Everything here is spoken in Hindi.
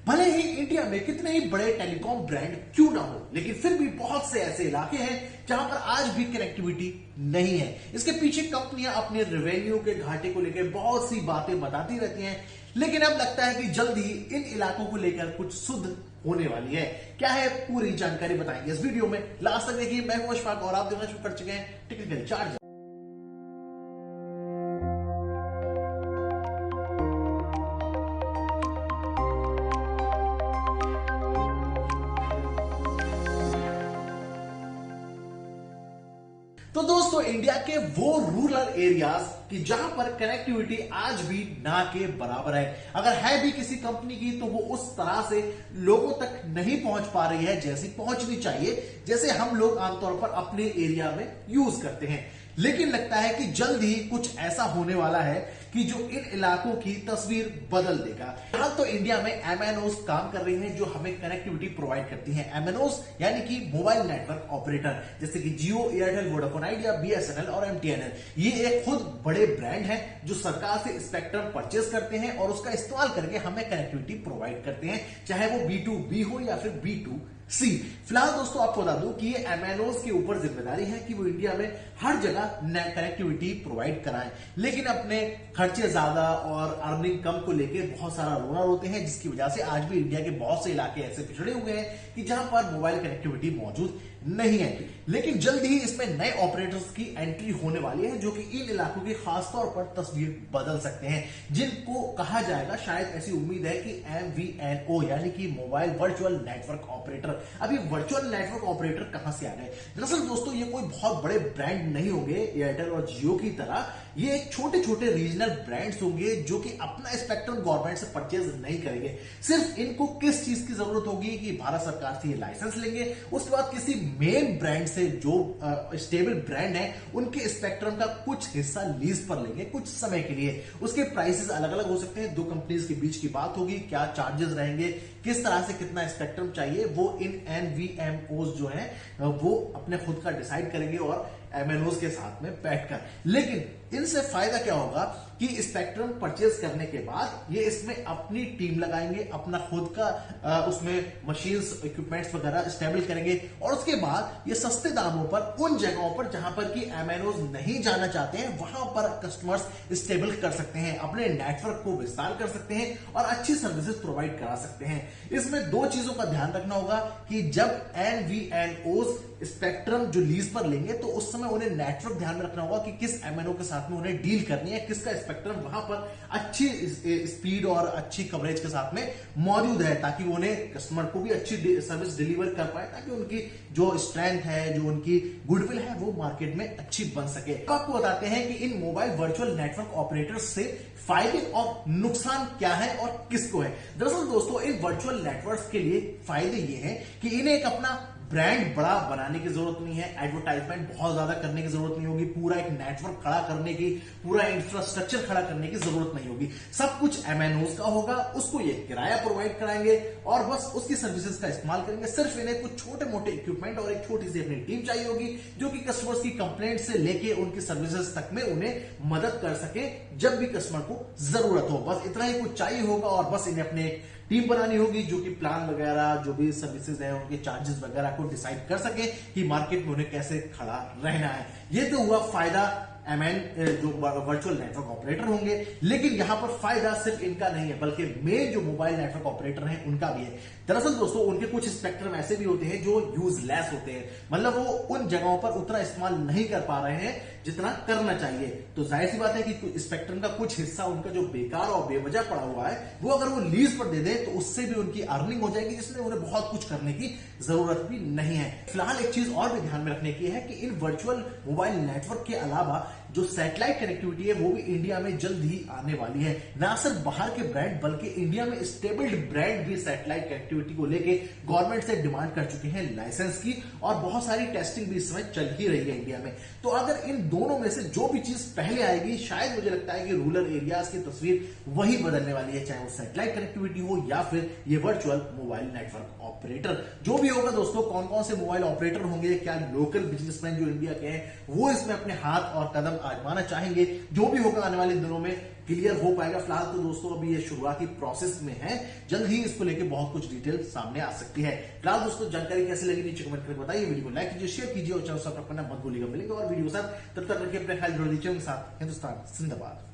भले ही इंडिया में कितने ही बड़े टेलीकॉम ब्रांड क्यों ना हो, लेकिन फिर भी बहुत से ऐसे इलाके हैं जहां पर आज भी कनेक्टिविटी नहीं है। इसके पीछे कंपनियां अपने रेवेन्यू के घाटे को लेकर बहुत सी बातें बताती रहती हैं, लेकिन अब लगता है कि जल्द ही इन इलाकों को लेकर कुछ शुद्ध होने वाली है। क्या है पूरी जानकारी बताएंगे इस वीडियो में, लास्ट तक देखिए। मैं हूं अशफाक और आप देखना शुरू कर चुके हैं टेक्निकल चार्ज। तो दोस्तों, इंडिया के वो रूरल एरियाज कि जहां पर कनेक्टिविटी आज भी ना के बराबर है, अगर है भी किसी कंपनी की तो वो उस तरह से लोगों तक नहीं पहुंच पा रही है जैसी पहुंचनी चाहिए, जैसे हम लोग आमतौर पर अपने एरिया में यूज करते हैं। लेकिन लगता है कि जल्द ही कुछ ऐसा होने वाला है कि जो इन इलाकों की तस्वीर बदल देगा। फिलहाल तो इंडिया में एमएनओस काम कर रही हैं जो हमें कनेक्टिविटी प्रोवाइड करती हैं। एमएनओस यानी कि मोबाइल नेटवर्क ऑपरेटर, जैसे कि जियो, एयरटेल, वोडाफोन आइडिया, बीएसएनएल और एमटीएनएल। ये एक खुद बड़े ब्रांड हैं जो सरकार से स्पेक्ट्रम परचेज करते हैं और उसका इस्तेमाल करके हमें कनेक्टिविटी प्रोवाइड करते हैं, चाहे वो B2B हो या फिर B2C। फिलहाल दोस्तों, आपको बता दूं कि ये एमएनओस के ऊपर जिम्मेदारी है कि वो इंडिया में हर जगह कनेक्टिविटी प्रोवाइड कराएं, लेकिन अपने खर्चे ज्यादा और अर्निंग कम को लेके बहुत सारा रोना रोते हैं, जिसकी वजह से आज भी इंडिया के बहुत से इलाके ऐसे पिछड़े हुए हैं कि जहां पर मोबाइल कनेक्टिविटी मौजूद नहीं है। लेकिन जल्द ही इसमें नए ऑपरेटर्स की एंट्री होने वाली है जो कि इन इलाकों की खासतौर पर तस्वीर बदल सकते हैं, जिनको कहा जाएगा, शायद ऐसी उम्मीद है कि MVNO यानी कि मोबाइल वर्चुअल नेटवर्क ऑपरेटर। अभी वर्चुअल नेटवर्क ऑपरेटर कहां से आ गए? दरअसल दोस्तों, ये कोई बहुत बड़े ब्रांड नहीं होंगे एयरटेल और जियो की तरह। ये छोटे छोटे रीजनल ब्रांड्स होंगे जो कि अपना स्पेक्ट्रम गवर्नमेंट से परचेज नहीं करेंगे। सिर्फ इनको किस चीज की जरूरत होगी कि भारत सरकार से ये लाइसेंस लेंगे, उसके बाद किसी मेन ब्रांड से जो स्टेबल ब्रांड है उनके स्पेक्ट्रम का कुछ हिस्सा लीज पर लेंगे कुछ समय के लिए। उसके प्राइसेस अलग अलग हो सकते हैं, दो कंपनीज के बीच की बात होगी, क्या चार्जेस रहेंगे, किस तरह से कितना स्पेक्ट्रम चाहिए, वो इन एनवीएमओस जो है वो अपने खुद का डिसाइड करेंगे और एमएनओस के साथ में बैठकर। लेकिन इनसे फायदा क्या होगा कि स्पेक्ट्रम परचेज करने के बाद ये इसमें अपनी टीम लगाएंगे, अपना खुद का उसमें मशीन्स, इक्विपमेंट्स वगैरह स्टेबल करेंगे और उसके बाद ये सस्ते दामों पर उन जगहों पर जहां पर कि एमएनओस नहीं जाना चाहते हैं वहां पर कस्टमर्स स्टेबल कर सकते हैं, अपने नेटवर्क को विस्तार कर सकते हैं और अच्छी सर्विसेज प्रोवाइड करा सकते हैं। इसमें दो चीजों का ध्यान रखना होगा कि जब एनवीएनओस स्पेक्ट्रम जो लीज पर लेंगे तो उस समय उन्हें नेटवर्क ध्यान में रखना होगा कि किस एमएनओ के साथ में उन्हें डील करनी है, किसका स्पेक्ट्रम वहां पर अच्छी स्पीड और अच्छी कवरेज के साथ में मौजूद है, ताकि उन्हें कस्टमर को भी अच्छी सर्विस डिलीवर कर पाए, ताकि उनकी जो स्ट्रेंथ है, जो उनकी गुडविल है, वो मार्केट में अच्छी बन सके। तो आपको बताते हैं कि इन मोबाइल वर्चुअल नेटवर्क ऑपरेटर्स से फायदे और नुकसान क्या है और किसको है। दरअसल दोस्तों, इन वर्चुअल नेटवर्क्स के लिए फायदे ये हैं कि इन्हें एक अपना ब्रांड बड़ा बनाने की जरूरत नहीं है, एडवर्टाइजमेंट बहुत ज्यादा करने की जरूरत नहीं होगी, पूरा एक नेटवर्क खड़ा करने की, पूरा इंफ्रास्ट्रक्चर खड़ा करने की जरूरत नहीं होगी। सब कुछ एमएनओस का होगा, उसको ये किराया प्रोवाइड कराएंगे और बस उसकी सर्विसेज का इस्तेमाल करेंगे। सिर्फ इन्हें कुछ छोटे मोटे इक्विपमेंट और एक छोटी सी अपनी टीम चाहिए होगी जो कि कस्टमर्स की कंप्लेंट से लेके उनकी सर्विसेज तक में उन्हें मदद कर सके जब भी कस्टमर को जरूरत हो। बस इतना ही कुछ चाहिए होगा और बस इन्हें अपने टीम बनानी होगी जो कि प्लान वगैरह, जो भी सर्विसेज है, उनके चार्जेस वगैरह को डिसाइड कर सके कि मार्केट में उन्हें कैसे खड़ा रहना है। ये तो हुआ फायदा एमएन जो वर्चुअल नेटवर्क ऑपरेटर होंगे। लेकिन यहां पर फायदा सिर्फ इनका नहीं है, बल्कि मेन जो मोबाइल नेटवर्क ऑपरेटर हैं उनका भी है। दरअसल दोस्तों, उनके कुछ स्पेक्ट्रम ऐसे भी होते हैं जो यूजलेस होते हैं, मतलब वो उन जगहों पर उतना इस्तेमाल नहीं कर पा रहे हैं जितना करना चाहिए। तो जाहिर सी बात है कि स्पेक्ट्रम का कुछ हिस्सा उनका जो बेकार और बेवजह पड़ा हुआ है वो अगर वो लीज पर दे दें तो उससे भी उनकी अर्निंग हो जाएगी, जिसमें उन्हें बहुत कुछ करने की जरूरत भी नहीं है। फिलहाल एक चीज और भी ध्यान में रखने की है कि इन वर्चुअल मोबाइल नेटवर्क के अलावा जो सैटेलाइट कनेक्टिविटी है वो भी इंडिया में जल्द ही आने वाली है। ना सिर्फ बाहर के ब्रांड बल्कि इंडिया में स्टेबल्ड ब्रांड भी सैटेलाइट कनेक्टिविटी को लेके गवर्नमेंट से डिमांड कर चुके हैं लाइसेंस की, और बहुत सारी टेस्टिंग भी इस समय चल ही रही है इंडिया में। तो अगर इन दोनों में से जो भी चीज पहले आएगी, शायद मुझे लगता है कि रूरल एरियाज की तस्वीर वही बदलने वाली है, चाहे वो सैटेलाइट कनेक्टिविटी हो या फिर ये वर्चुअल मोबाइल नेटवर्क ऑपरेटर। जो भी होगा दोस्तों, कौन कौन से मोबाइल ऑपरेटर होंगे, क्या लोकल बिजनेसमैन जो इंडिया के हैं वो इसमें अपने हाथ और कदम आजमाना चाहेंगे, जो भी होगा आने वाले दिनों में क्लियर हो पाएगा। फिलहाल तो दोस्तों अभी ये शुरुआती प्रोसेस में है, जल्द ही इसको लेके बहुत कुछ डिटेल सामने आ सकती है। फिलहाल दोस्तों जानकारी कैसी लगी नीचे कमेंट करके बताइए, वीडियो को लाइक कीजिए, शेयर कीजिए और चैनल सब्सक्राइब करना मत भूलिएगा। मिलेंगे और वीडियो के साथ, तब तक रखिए अपने ख्याल, जुड़ दीजिए उनके साथ। हिंदुस्तान जिंदाबाद।